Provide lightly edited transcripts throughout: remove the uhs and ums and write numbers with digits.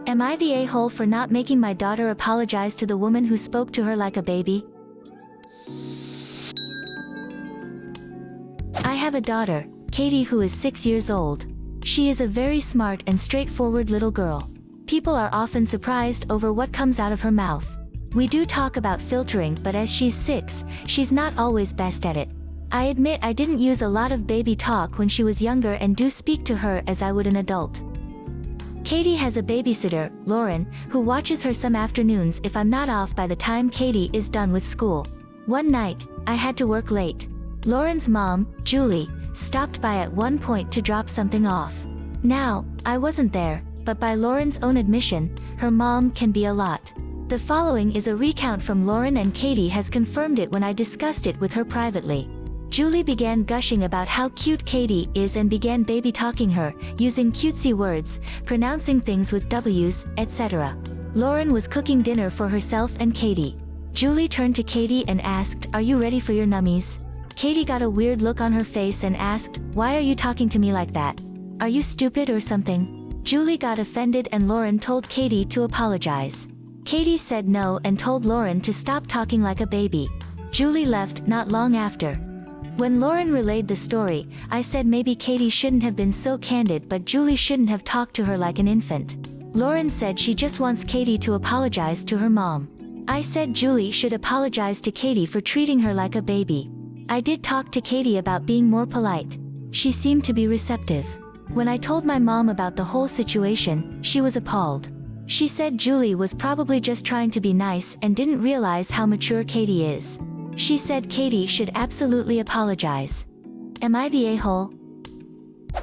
Am I the a-hole for not making my daughter apologize to the woman who spoke to her like a baby? I have a daughter, Katie, who is 6 years old. She is a very smart and straightforward little girl. People are often surprised over what comes out of her mouth. We do talk about filtering, but as she's 6, she's not always best at it. I admit I didn't use a lot of baby talk when she was younger and do speak to her as I would an adult. Katie has a babysitter, Lauren, who watches her some afternoons if I'm not off by the time Katie is done with school. One night, I had to work late. Lauren's mom, Julie, stopped by at one point to drop something off. Now, I wasn't there, but by Lauren's own admission, her mom can be a lot. The following is a recount from Lauren, and Katie has confirmed it when I discussed it with her privately. Julie began gushing about how cute Katie is and began baby talking her, using cutesy words, pronouncing things with W's, etc. Lauren was cooking dinner for herself and Katie. Julie turned to Katie and asked, "Are you ready for your nummies?" Katie got a weird look on her face and asked, "Why are you talking to me like that? Are you stupid or something?" Julie got offended and Lauren told Katie to apologize. Katie said no and told Lauren to stop talking like a baby. Julie left not long after. When Lauren relayed the story, I said maybe Katie shouldn't have been so candid, but Julie shouldn't have talked to her like an infant. Lauren said she just wants Katie to apologize to her mom. I said Julie should apologize to Katie for treating her like a baby. I did talk to Katie about being more polite. She seemed to be receptive. When I told my mom about the whole situation, she was appalled. She said Julie was probably just trying to be nice and didn't realize how mature Katie is. She said Katie should absolutely apologize. Am I the a-hole?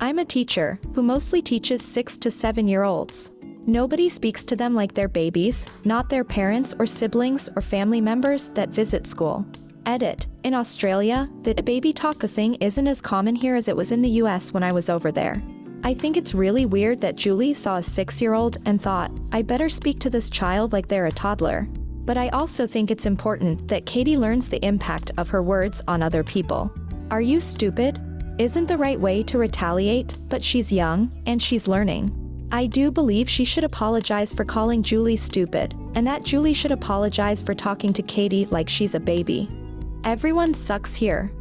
I'm a teacher who mostly teaches 6 to 7-year-olds. Nobody speaks to them like they're babies, not their parents or siblings or family members that visit school. Edit. In Australia, the baby talk thing isn't as common here as it was in the US when I was over there. I think it's really weird that Julie saw a 6-year-old and thought, I better speak to this child like they're a toddler. But I also think it's important that Katie learns the impact of her words on other people. Are you stupid? Isn't the right way to retaliate, but she's young, and she's learning. I do believe she should apologize for calling Julie stupid, and that Julie should apologize for talking to Katie like she's a baby. Everyone sucks here.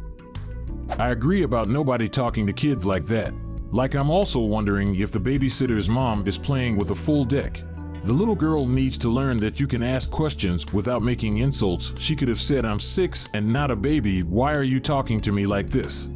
I agree about nobody talking to kids like that. Like, I'm also wondering if the babysitter's mom is playing with a full deck. The little girl needs to learn that you can ask questions without making insults. She could have said, "I'm 6 and not a baby. Why are you talking to me like this?"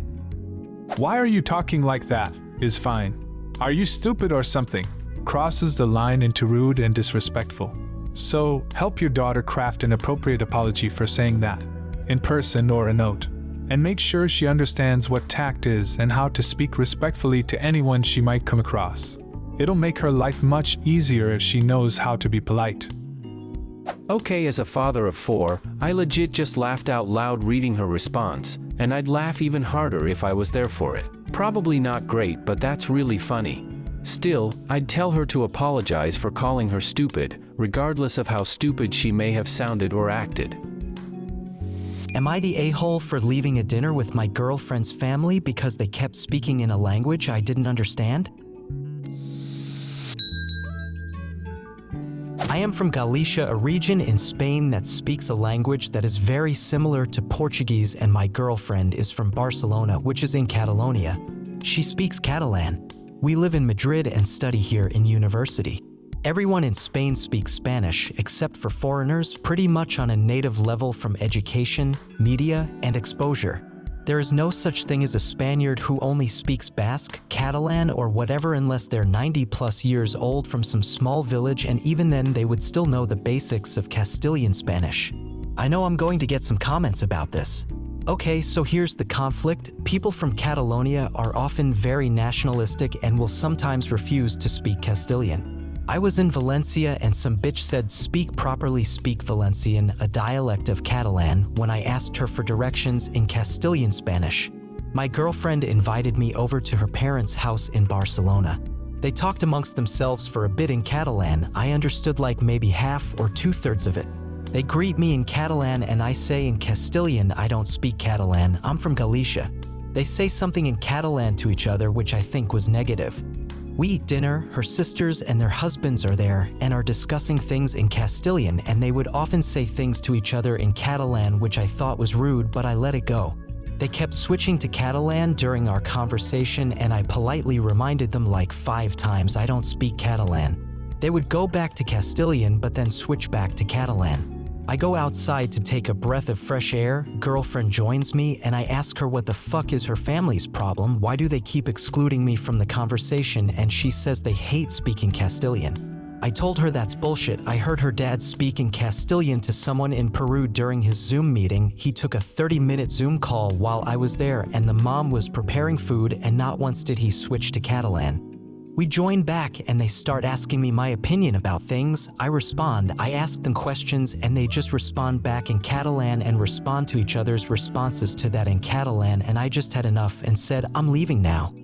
"Why are you talking like that?" is fine. "Are you stupid or something?" crosses the line into rude and disrespectful. So, help your daughter craft an appropriate apology for saying that, in person or a note. And make sure she understands what tact is and how to speak respectfully to anyone she might come across. It'll make her life much easier if she knows how to be polite. Okay, as a father of 4, I legit just laughed out loud reading her response, and I'd laugh even harder if I was there for it. Probably not great, but that's really funny. Still, I'd tell her to apologize for calling her stupid, regardless of how stupid she may have sounded or acted. Am I the a-hole for leaving a dinner with my girlfriend's family because they kept speaking in a language I didn't understand? I am from Galicia, a region in Spain that speaks a language that is very similar to Portuguese, and my girlfriend is from Barcelona, which is in Catalonia. She speaks Catalan. We live in Madrid and study here in university. Everyone in Spain speaks Spanish, except for foreigners, pretty much on a native level from education, media, and exposure. There is no such thing as a Spaniard who only speaks Basque, Catalan, or whatever unless they're 90+ years old from some small village, and even then they would still know the basics of Castilian Spanish. I know I'm going to get some comments about this. Okay, so here's the conflict. People from Catalonia are often very nationalistic and will sometimes refuse to speak Castilian. I was in Valencia and some bitch said speak Valencian, a dialect of Catalan, when I asked her for directions in Castilian Spanish. My girlfriend invited me over to her parents' house in Barcelona. They talked amongst themselves for a bit in Catalan. I understood like maybe half or 2/3 of it. They greet me in Catalan and I say in Castilian, I don't speak Catalan, I'm from Galicia. They say something in Catalan to each other which I think was negative. We eat dinner, her sisters and their husbands are there and are discussing things in Castilian, and they would often say things to each other in Catalan, which I thought was rude, but I let it go. They kept switching to Catalan during our conversation, and I politely reminded them like 5 times I don't speak Catalan. They would go back to Castilian but then switch back to Catalan. I go outside to take a breath of fresh air, girlfriend joins me, and I ask her what the fuck is her family's problem, why do they keep excluding me from the conversation, and she says they hate speaking Castilian. I told her that's bullshit. I heard her dad speak in Castilian to someone in Peru during his Zoom meeting. He took a 30-minute Zoom call while I was there, and the mom was preparing food, and not once did he switch to Catalan. We join back and they start asking me my opinion about things. I respond, I ask them questions, and they just respond back in Catalan and respond to each other's responses to that in Catalan, and I just had enough and said, I'm leaving now.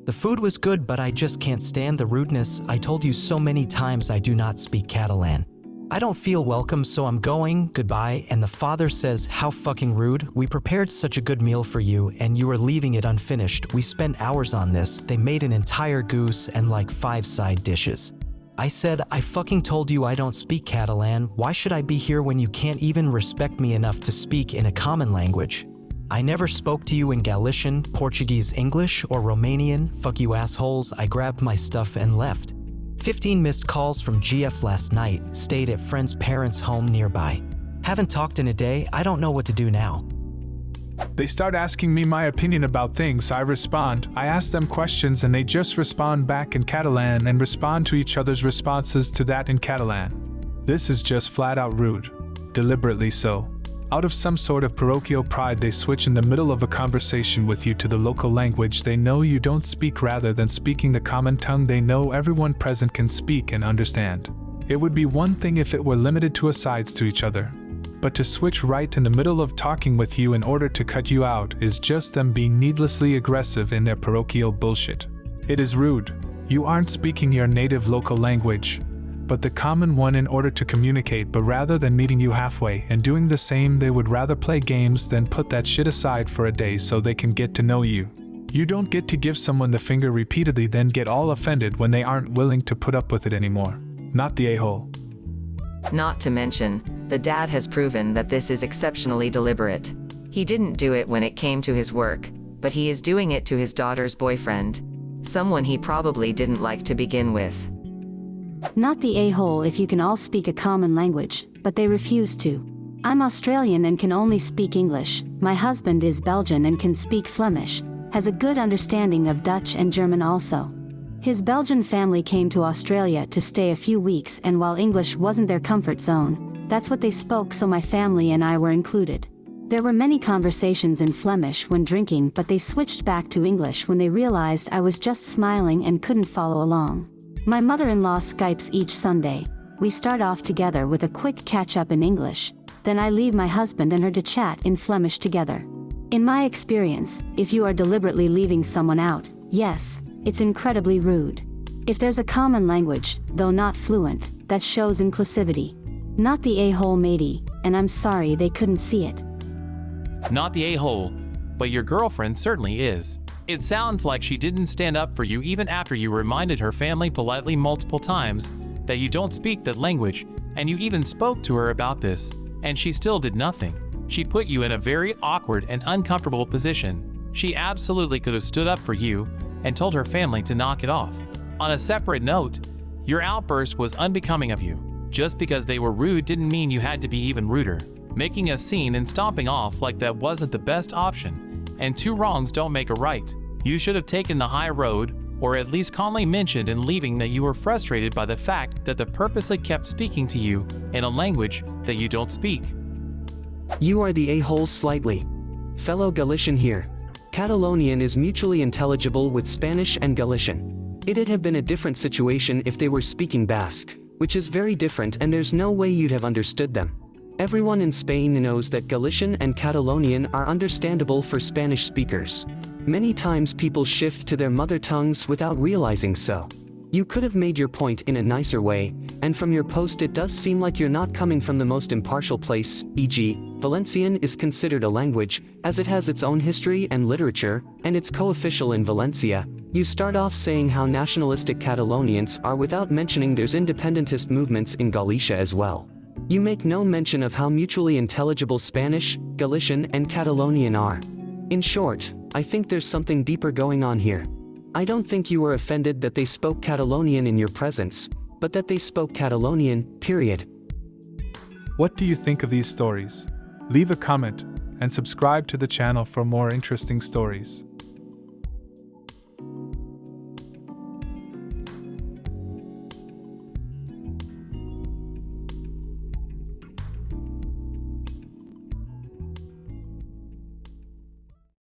The food was good, but I just can't stand the rudeness. I told you so many times I do not speak Catalan. I don't feel welcome, so I'm going, goodbye. And the father says, how fucking rude. We prepared such a good meal for you and you are leaving it unfinished. We spent hours on this. They made an entire goose and like 5 side dishes. I said, I fucking told you I don't speak Catalan. Why should I be here when you can't even respect me enough to speak in a common language? I never spoke to you in Galician, Portuguese, English, or Romanian. Fuck you assholes. I grabbed my stuff and left. 15 missed calls from GF last night, stayed at friend's parents' home nearby. Haven't talked in a day, I don't know what to do now. They start asking me my opinion about things, I respond, I ask them questions and they just respond back in Catalan and respond to each other's responses to that in Catalan. This is just flat out rude. Deliberately so. Out of some sort of parochial pride, they switch in the middle of a conversation with you to the local language they know you don't speak rather than speaking the common tongue they know everyone present can speak and understand. It would be one thing if it were limited to asides to each other. But to switch right in the middle of talking with you in order to cut you out is just them being needlessly aggressive in their parochial bullshit. It is rude. You aren't speaking your native local language, but the common one in order to communicate, but rather than meeting you halfway and doing the same, they would rather play games than put that shit aside for a day so they can get to know you. You don't get to give someone the finger repeatedly then get all offended when they aren't willing to put up with it anymore. Not the a-hole. Not to mention, the dad has proven that this is exceptionally deliberate. He didn't do it when it came to his work, but he is doing it to his daughter's boyfriend. Someone he probably didn't like to begin with. Not the a-hole if you can all speak a common language, but they refuse to. I'm Australian and can only speak English. My husband is Belgian and can speak Flemish, has a good understanding of Dutch and German also. His Belgian family came to Australia to stay a few weeks, and while English wasn't their comfort zone, that's what they spoke, so my family and I were included. There were many conversations in Flemish when drinking, but they switched back to English when they realized I was just smiling and couldn't follow along. My mother-in-law Skypes each Sunday. We start off together with a quick catch-up in English, then I leave my husband and her to chat in Flemish together. In my experience, if you are deliberately leaving someone out, yes, it's incredibly rude. If there's a common language, though not fluent, that shows inclusivity. Not the a-hole matey, and I'm sorry they couldn't see it. Not the a-hole, but your girlfriend certainly is. It sounds like she didn't stand up for you even after you reminded her family politely multiple times that you don't speak that language, and you even spoke to her about this, and she still did nothing. She put you in a very awkward and uncomfortable position. She absolutely could have stood up for you and told her family to knock it off. On a separate note, your outburst was unbecoming of you. Just because they were rude didn't mean you had to be even ruder. Making a scene and stomping off like that wasn't the best option, and 2 wrongs don't make a right. You should have taken the high road, or at least calmly mentioned in leaving that you were frustrated by the fact that they purposely kept speaking to you in a language that you don't speak. You are the a-hole slightly. Fellow Galician here. Catalonian is mutually intelligible with Spanish and Galician. It'd have been a different situation if they were speaking Basque, which is very different, and there's no way you'd have understood them. Everyone in Spain knows that Galician and Catalonian are understandable for Spanish speakers. Many times people shift to their mother tongues without realizing so. You could have made your point in a nicer way, and from your post it does seem like you're not coming from the most impartial place, e.g., Valencian is considered a language, as it has its own history and literature, and it's co-official in Valencia, You start off saying how nationalistic Catalonians are without mentioning there's independentist movements in Galicia as well. You make no mention of how mutually intelligible Spanish, Galician, and Catalonian are. In short, I think there's something deeper going on here. I don't think you were offended that they spoke Catalonian in your presence, but that they spoke Catalonian, period. What do you think of these stories? Leave a comment and subscribe to the channel for more interesting stories.